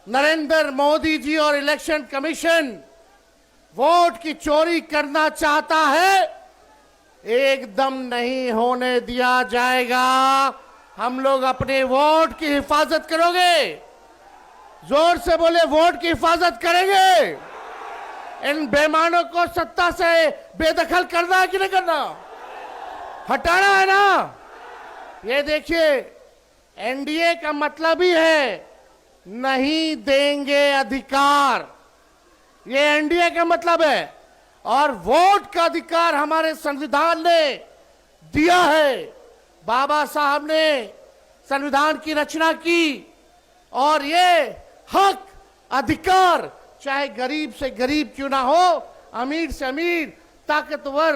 नरेंद्र मोदी जी और election commission vote की चोरी करना चाहता है, एकदम नहीं होने दिया जाएगा। हम लोग अपने वोट की हिफाजत करोगे। जोर से बोले, वोट की हिफाजत करेंगे। इन बेईमानों को सत्ता से बेदखल करना है कि नहीं करना, हटाना है ना। ये देखिए, एनडीए का मतलब ही है नहीं देंगे अधिकार, ये एनडीए का मतलब है। और वोट का अधिकार हमारे संविधान ने दिया है। बाबा साहब ने संविधान की रचना की और ये हक अधिकार चाहे गरीब से गरीब क्यों ना हो, अमीर से अमीर, ताकतवर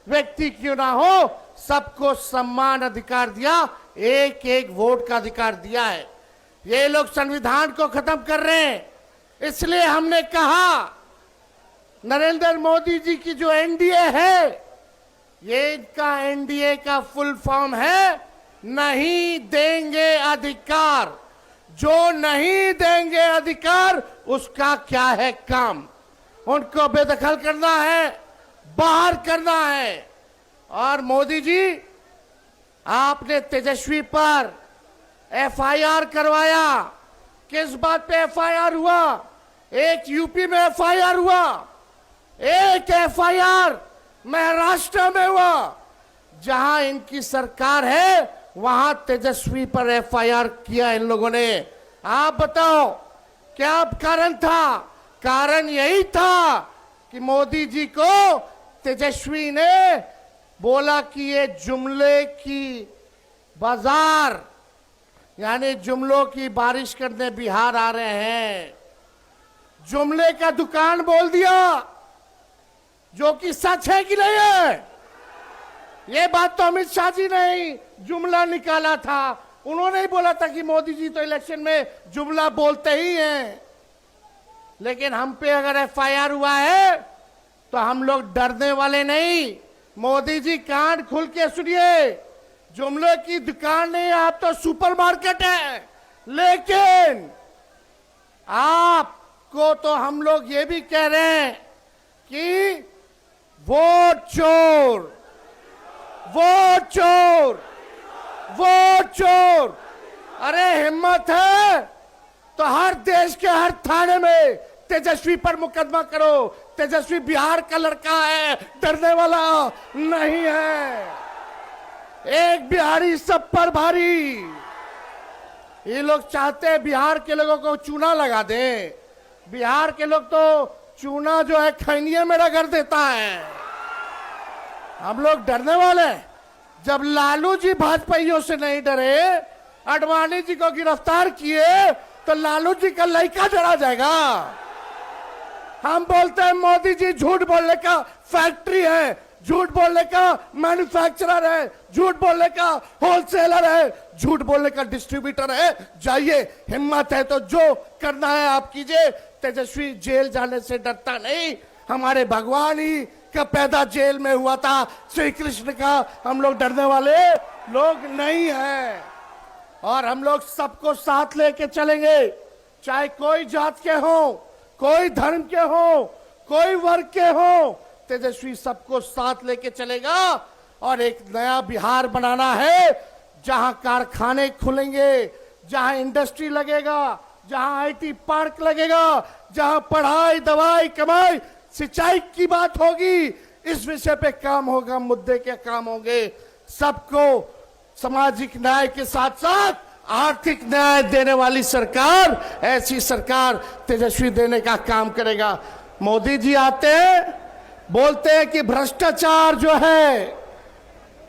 व्यक्ति क्यों ना हो, सबको समान अधिकार दिया, एक एक वोट का अधिकार दिया है। ये लोग संविधान को खत्म कर रहे हैं। इसलिए हमने कहा नरेंद्र मोदी जी की जो एनडीए है, ये इनका एनडीए का फुल फॉर्म है नहीं देंगे अधिकार। जो नहीं देंगे अधिकार उसका क्या है काम, उनको बेदखल करना है, बाहर करना है। और मोदी जी, आपने तेजस्वी पर एफआईआर करवाया। किस बात पे एफआईआर हुआ? एक यूपी में एफआईआर हुआ, एक एफआईआर महाराष्ट्र में हुआ। जहां इनकी सरकार है वहां तेजस्वी पर एफआईआर किया इन लोगों ने। आप बताओ क्या कारण था? कारण यही था कि मोदी जी को तेजस्वी ने बोला कि ये जुमले की बाजार, यानी जुमलों की बारिश करने बिहार आ रहे हैं। जुमले का दुकान बोल दिया, जो कि सच है कि नहीं है। ये बात तो अमित शाह जी ने ही जुमला निकाला था। उन्होंने ही बोला था कि मोदी जी तो इलेक्शन में जुमला बोलते ही हैं। लेकिन हम पे अगर एफआईआर हुआ है तो हम लोग डरने वाले नहीं। मोदी जी कान खुल के सुनिए, जुमले की दुकान नहीं, आप तो सुपरमार्केट है। लेकिन आपको तो हम लोग ये भी कह रहे हैं कि वोट चोर, वोट चोर, वोट चोर। अरे हिम्मत है तो हर देश के हर थाने में तेजस्वी पर मुकदमा करो। तेजस्वी बिहार का लड़का है, डरने वाला नहीं है। एक बिहारी सब पर भारी। ये लोग चाहते हैं बिहार के लोगों को चूना लगा दें। बिहार के लोग तो चूना जो है खैनिया में रगड़ देता है। हम लोग डरने वाले? जब लालू जी भाजपाइयों से नहीं डरे, आडवाणी जी को गिरफ्तार किए, तो लालू जी का लड़का डरा जाएगा। हम बोलते हैं मोदी जी झूठ बोलने का फैक्ट्री है, झूठ बोलने का मैन्युफैक्चरर है, झूठ बोलने का होलसेलर है, झूठ बोलने का डिस्ट्रीब्यूटर है। जाइए, हिम्मत है तो जो करना है आप कीजिए। तेजस्वी जेल जाने से डरता नहीं। हमारे भगवान ही का पैदा जेल में हुआ था, श्री कृष्ण का। हम लोग डरने वाले लोग नहीं हैं। और हम लोग सबको साथ लेके चलेंगे, चाहे कोई जात के हो, कोई धर्म के हो, कोई वर्ग के हो। तेजस्वी सबको साथ लेके चलेगा और एक नया बिहार बनाना है, जहां कारखाने खुलेंगे, जहां इंडस्ट्री लगेगा, जहां आईटी पार्क लगेगा, जहां पढ़ाई, दवाई, कमाई, सिंचाई की बात होगी। इस विषय पे काम होगा, मुद्दे के काम होंगे। सबको सामाजिक न्याय के साथ साथ आर्थिक न्याय देने वाली सरकार, ऐसी सरकार तेजस्वी देने का काम करेगा। मोदी जी आते हैं, बोलते हैं कि भ्रष्टाचार जो है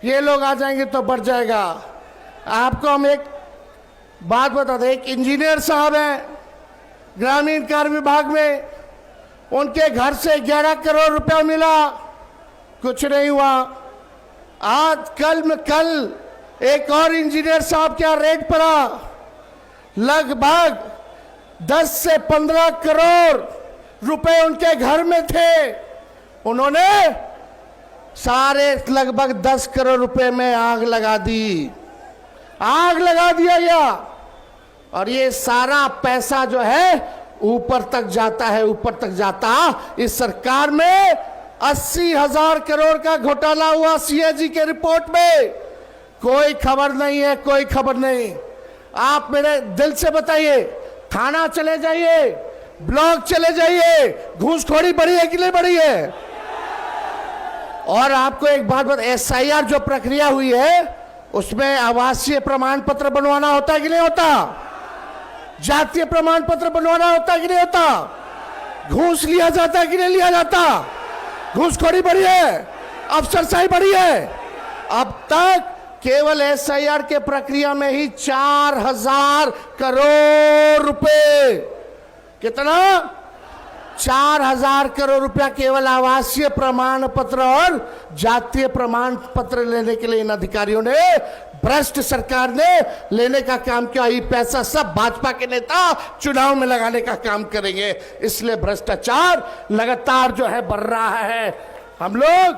ये लोग आ जाएंगे तो बढ़ जाएगा। आपको हम एक बात बता दें, एक इंजीनियर साहब हैं ग्रामीण कार्य विभाग में, उनके घर से 11 करोड़ रुपया मिला, कुछ नहीं हुआ। आज कल एक और इंजीनियर साहब क्या रेट पड़ा, लगभग 10 से 15 करोड़ रुपए उनके घर में थे। उन्होंने सारे लगभग 10 करोड़ रुपए में आग लगा दी, आग लगा दिया गया। और ये सारा पैसा जो है ऊपर तक जाता है, ऊपर तक जाता। इस सरकार में 80,000 करोड़ का घोटाला हुआ सीएजी के रिपोर्ट में, कोई खबर नहीं है, कोई खबर नहीं। आप मेरे दिल से बताइए, थाना चले जाइए, ब्लॉक चले जाइए, घूसखोरी बढ़ी है कि नहीं बढ़ी है? और आपको एक बात बता, एसआईआर जो प्रक्रिया हुई है उसमें आवासीय प्रमाण पत्र बनवाना होता है कि नहीं होता? जातीय प्रमाण पत्र बनवाना होता है कि नहीं होता? घूस लिया जाता है कि नहीं लिया जाता? घूसखोरी बढ़ी है, अफसरशाही बढ़ी है। अब तक केवल एसआईआर के प्रक्रिया में ही 4,000 करोड़ रुपए, कितना? 4,000 करोड़ रुपया केवल आवासीय प्रमाण पत्र और जातीय प्रमाण पत्र लेने के लिए इन अधिकारियों ने, भ्रष्ट सरकार ने लेने का काम किया। ये पैसा सब भाजपा के नेता चुनाव में लगाने का काम करेंगे, इसलिए भ्रष्टाचार लगातार जो है बढ़ रहा है। हम लोग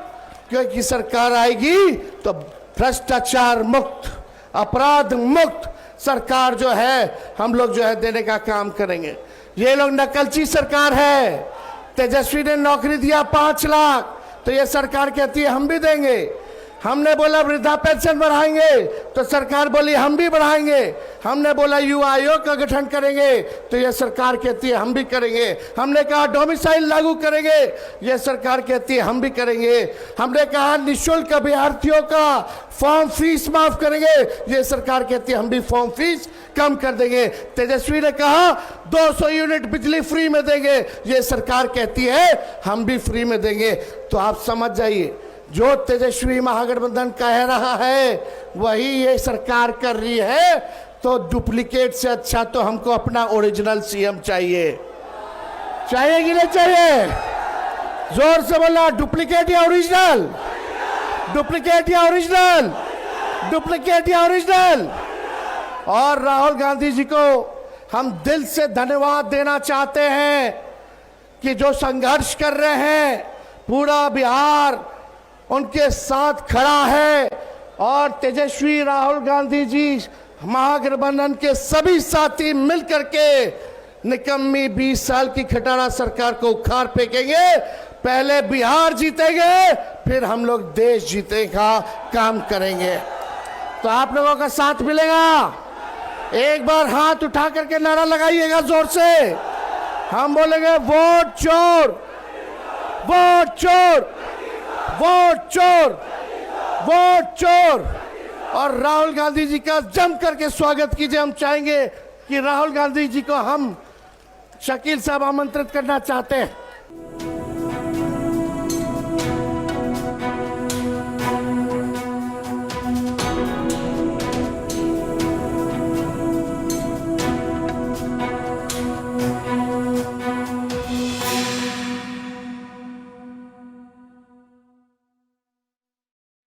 क्योंकि सरकार आएगी तो भ्रष्टाचार मुक्त, अपराध मुक्त सरकार जो है हम लोग जो है देने का काम करेंगे। ये लोग नकलची सरकार है। तेजस्वी ने नौकरी दिया 5 लाख, तो ये सरकार कहती है हम भी देंगे। हमने बोला वृद्धा पेंशन बढ़ाएंगे, तो सरकार बोली हम भी बढ़ाएंगे। हमने बोला युवा आयोग का गठन करेंगे, तो ये सरकार कहती है हम भी करेंगे। हमने कहा डोमिसाइल लागू करेंगे, ये सरकार कहती है हम भी करेंगे। हमने कहा निःशुल्क अभ्यर्थियों का फॉर्म फीस माफ करेंगे, ये सरकार कहती है हम भी फॉर्म फीस कम कर देंगे। तेजस्वी ने कहा 200 यूनिट बिजली फ्री में देंगे, ये सरकार कहती है हम भी फ्री में देंगे। तो आप समझ जाइए, जो तेजस्वी महागठबंधन कह रहा है वही ये सरकार कर रही है। तो डुप्लीकेट से अच्छा तो हमको अपना ओरिजिनल सीएम चाहिए। चाहिए कि नहीं चाहिए? जोर से बोला, डुप्लीकेट या ओरिजिनल? डुप्लीकेट या ओरिजिनल? डुप्लीकेट या ओरिजिनल? और राहुल गांधी जी को हम दिल से धन्यवाद देना चाहते हैं कि जो संघर्ष कर रहे हैं, पूरा बिहार उनके साथ खड़ा है। और तेजस्वी राहुल गांधी जी महागठबंधन के सभी साथी मिलकर के निकम्मी 20 साल की खटारा सरकार को उखाड़ फेंकेंगे। पहले बिहार जीतेंगे, फिर हम लोग देश जीतने का काम करेंगे। तो आप लोगों का साथ मिलेगा। एक बार हाथ उठा करके नारा लगाइएगा जोर से। हम बोलेंगे वोट चोर, वोट चोर, वोट चोर, वोट चोर। और राहुल गांधी जी का जम करके स्वागत कीजिए। हम चाहेंगे कि राहुल गांधी जी को हम शकील साहब आमंत्रित करना चाहते हैं।